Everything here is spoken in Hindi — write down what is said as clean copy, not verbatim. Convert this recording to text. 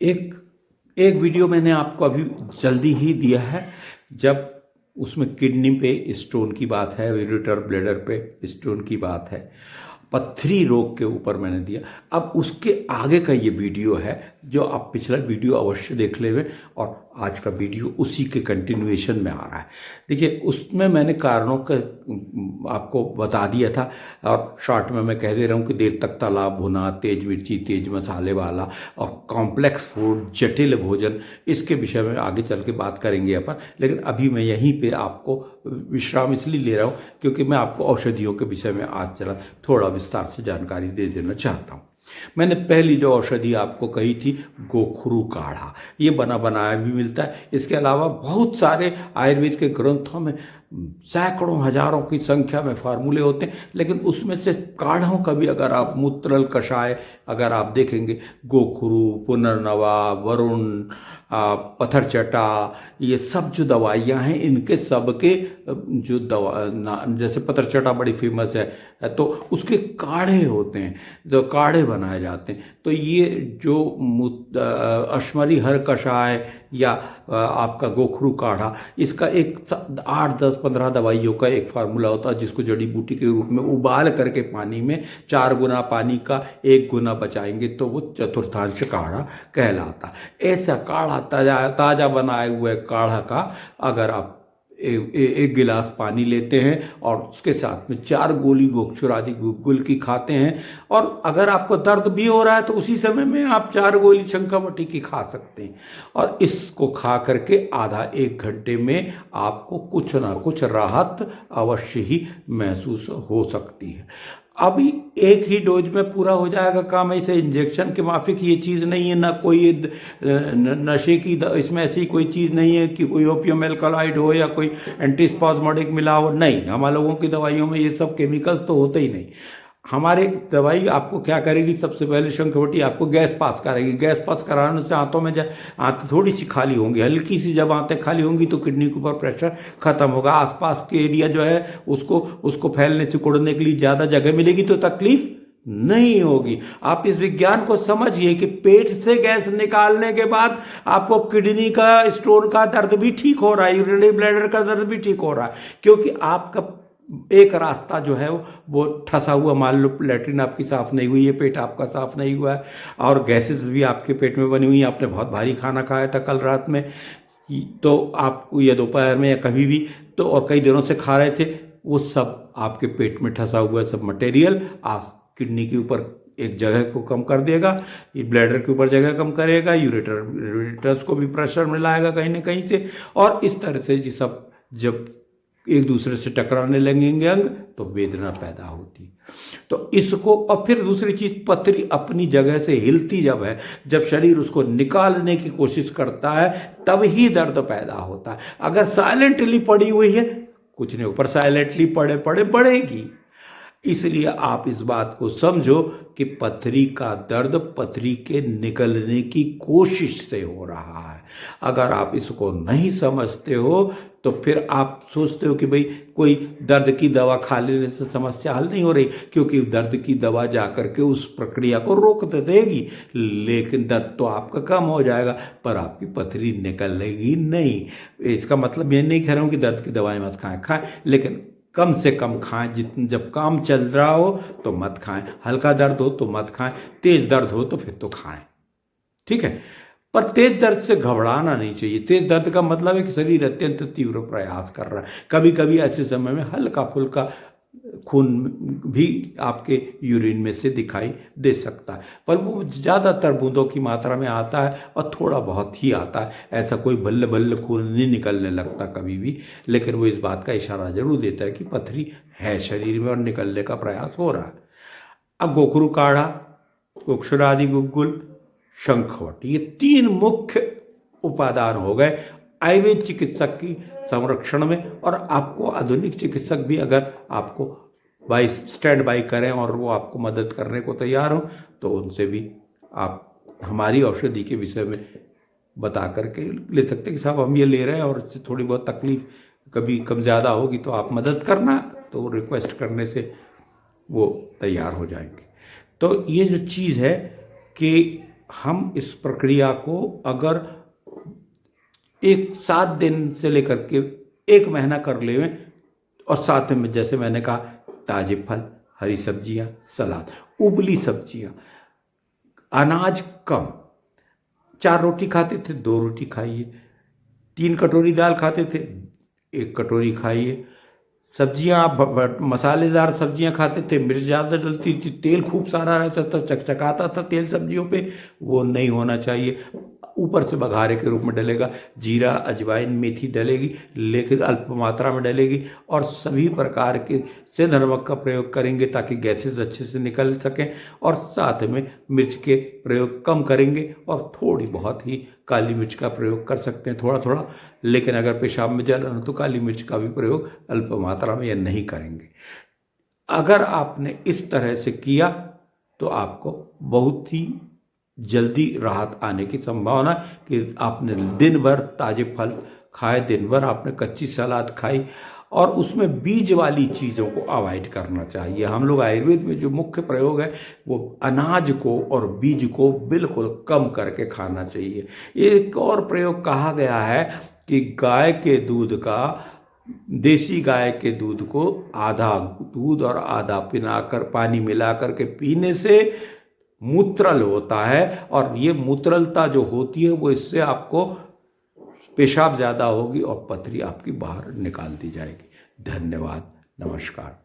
एक एक वीडियो मैंने आपको अभी जल्दी ही दिया है, जब उसमें किडनी पे स्टोन की बात है, यूरेटर ब्लैडर पे स्टोन की बात है, पथरी रोग के ऊपर मैंने दिया। अब उसके आगे का ये वीडियो है जो आप पिछला वीडियो अवश्य देख लेंगे, और आज का वीडियो उसी के कंटिन्यूएशन में आ रहा है। देखिए, उसमें मैंने कारणों का आपको बता दिया था, और शॉर्ट में मैं कह दे रहा हूँ कि देर तक तला भुना, तेज मिर्ची, तेज मसाले वाला और कॉम्प्लेक्स फूड, जटिल भोजन, इसके विषय में आगे चल के बात करेंगे अपन। लेकिन अभी मैं यहीं पे आपको विश्राम इसलिए ले रहा हूँ क्योंकि मैं आपको औषधियों के विषय में आज चला थोड़ा विस्तार से जानकारी दे देना चाहता हूँ। मैंने पहली जो औषधि आपको कही थी, गोखरू काढ़ा, ये बना बनाया भी मिलता है। इसके अलावा बहुत सारे आयुर्वेद के ग्रंथों में सैकड़ों हजारों की संख्या में फार्मूले होते हैं, लेकिन उसमें से काढ़ों का भी अगर आप मूत्रल कषाय अगर आप देखेंगे, गोखरू, पुनर्नवा, वरुण, पत्थरचटा, ये सब जो दवाइयाँ हैं, इनके सबके जो जैसे पत्थरचटा बड़ी फेमस है, तो उसके काढ़े होते हैं, जो काढ़े बनाए जाते हैं। तो ये जो अश्मरी हर कषाय या आपका गोखरू काढ़ा, इसका एक 8, 10, 15 दवाइयों का एक फार्मूला होता है, जिसको जड़ी बूटी के रूप में उबाल करके पानी में 4 गुना पानी का 1 गुना बचाएंगे तो वो चतुर्थांश काढ़ा कहलाता। ऐसा काढ़ा ताजा बनाए हुए काढ़ा का अगर आप एक गिलास पानी लेते हैं और उसके साथ में 4 गोली गोखचुरादी गुल की खाते हैं, और अगर आपको दर्द भी हो रहा है तो उसी समय में आप 4 गोली शंखावटी की खा सकते हैं, और इसको खा करके आधा 1 घंटे में आपको कुछ ना कुछ राहत अवश्य ही महसूस हो सकती है। अभी एक ही डोज में पूरा हो जाएगा काम, ऐसे इंजेक्शन के माफिक ये चीज़ नहीं है, ना कोई नशे की इसमें ऐसी कोई चीज़ नहीं है कि कोई ओपियम एल्कलॉइड हो या कोई एंटीस्पाज्मोडिक मिला हो। नहीं, हमारे लोगों की दवाइयों में ये सब केमिकल्स तो होते ही नहीं। हमारे दवाई आपको क्या करेगी, सबसे पहले शंखवटी आपको गैस पास कराएगी। गैस पास कराने से आंतों में आंतें थोड़ी सी खाली होंगी, हल्की सी जब आंतें खाली होंगी तो किडनी के ऊपर प्रेशर खत्म होगा। आसपास के एरिया जो है उसको फैलने से कुड़ने के लिए ज़्यादा जगह मिलेगी तो तकलीफ नहीं होगी। आप इस विज्ञान को समझिए कि पेट से गैस निकालने के बाद आपको किडनी का, स्टोन का दर्द भी ठीक हो रहा है, यूरिनरी ब्लैडर का दर्द भी ठीक हो रहा है, क्योंकि आपका एक रास्ता जो है वो ठसा हुआ, मान लो लैट्रिन आपकी साफ नहीं हुई है, पेट आपका साफ नहीं हुआ है, और गैसेस भी आपके पेट में बनी हुई हैं, आपने बहुत भारी खाना खाया था कल रात में, तो आपको या दोपहर में या कभी भी, तो और कई दिनों से खा रहे थे, वो सब आपके पेट में ठसा हुआ सब मटेरियल आप किडनी के ऊपर एक जगह को कम कर देगा, ये ब्लैडर के ऊपर जगह कम करेगा, यूरेटर्स को भी प्रेशर में लाएगा कहीं ना कहीं से, और इस तरह से ये सब जब एक दूसरे से टकराने लगेंगे अंग तो वेदना पैदा होती। तो इसको, और फिर दूसरी चीज, पथरी अपनी जगह से हिलती जब है, जब शरीर उसको निकालने की कोशिश करता है तब ही दर्द पैदा होता है। अगर साइलेंटली पड़ी हुई है, कुछ नहीं, ऊपर साइलेंटली पड़े पड़े बढ़ेगी। इसलिए आप इस बात को समझो कि पथरी का दर्द पथरी के निकलने की कोशिश से हो रहा है। अगर आप इसको नहीं समझते हो तो फिर आप सोचते हो कि भाई कोई दर्द की दवा खा लेने से समस्या हल नहीं हो रही, क्योंकि दर्द की दवा जाकर के उस प्रक्रिया को रोक तो देगी, लेकिन दर्द तो आपका कम हो जाएगा, पर आपकी पथरी निकलेगी नहीं। इसका मतलब ये नहीं कह रहा हूँ कि दर्द की दवाएं मत खाएं, लेकिन कम से कम खाएं। जब काम चल रहा हो तो मत खाएं, हल्का दर्द हो तो मत खाएं, तेज दर्द हो तो फिर तो खाएं, ठीक है। पर तेज दर्द से घबराना नहीं चाहिए। तेज दर्द का मतलब है कि शरीर अत्यंत तीव्र प्रयास कर रहा है। कभी कभी ऐसे समय में हल्का फुल्का खून भी आपके यूरिन में से दिखाई दे सकता है, पर वो ज़्यादातर बूंदों की मात्रा में आता है और थोड़ा बहुत ही आता है। ऐसा कोई बल्ले बल्ले खून नहीं निकलने लगता कभी भी, लेकिन वो इस बात का इशारा जरूर देता है कि पथरी है शरीर में और निकलने का प्रयास हो रहा है। अब गोखरू काढ़ा, गोक्षुरादि गुग्गुल, शंखवटी, ये 3 मुख्य उपादान हो गए आयुर्वेद चिकित्सक की संरक्षण में। और आपको आधुनिक चिकित्सक भी अगर आपको स्टैंड बाई करें और वो आपको मदद करने को तैयार हो, तो उनसे भी आप हमारी औषधि के विषय में बता करके ले सकते हैं कि साहब हम ये ले रहे हैं और इससे थोड़ी बहुत तकलीफ कभी कम ज़्यादा होगी तो आप मदद करना, तो रिक्वेस्ट करने से वो तैयार हो जाएंगे। तो ये जो चीज़ है कि हम इस प्रक्रिया को अगर 7 दिन से लेकर के 1 महीना कर लें, और साथ में जैसे मैंने कहा ताजे फल, हरी सब्जियां, सलाद, उबली सब्जियां, अनाज कम, 4 रोटी खाते थे 2 रोटी खाइए, 3 कटोरी दाल खाते थे 1 कटोरी खाइए, सब्जियां आप मसालेदार सब्जियां खाते थे, मिर्च ज़्यादा डलती थी, तेल खूब सारा रहता था, चकचकाता था तेल सब्जियों पे, वो नहीं होना चाहिए। ऊपर से बघारे के रूप में डलेगा, जीरा, अजवाइन, मेथी डलेगी, लेकिन अल्प मात्रा में डलेगी, और सभी प्रकार के सेंधा नमक का प्रयोग करेंगे ताकि गैसेस अच्छे से निकल सकें, और साथ में मिर्च के प्रयोग कम करेंगे, और थोड़ी बहुत ही काली मिर्च का प्रयोग कर सकते हैं, थोड़ा थोड़ा, लेकिन अगर पेशाब में जलन हो तो काली मिर्च का भी प्रयोग अल्प मात्रा में या नहीं करेंगे। अगर आपने इस तरह से किया तो आपको बहुत ही जल्दी राहत आने की संभावना कि आपने दिन भर ताजे फल खाए, दिन भर आपने कच्ची सलाद खाई, और उसमें बीज वाली चीज़ों को अवॉइड करना चाहिए। हम लोग आयुर्वेद में जो मुख्य प्रयोग है वो अनाज को और बीज को बिल्कुल कम करके खाना चाहिए। एक और प्रयोग कहा गया है कि गाय के दूध का, देसी गाय के दूध को आधा दूध और आधा पिलाकर, पानी मिलाकर के पीने से मूत्रल होता है, और ये मूत्रलता जो होती है वो इससे आपको पेशाब ज़्यादा होगी और पथरी आपकी बाहर निकाल दी जाएगी। धन्यवाद, नमस्कार।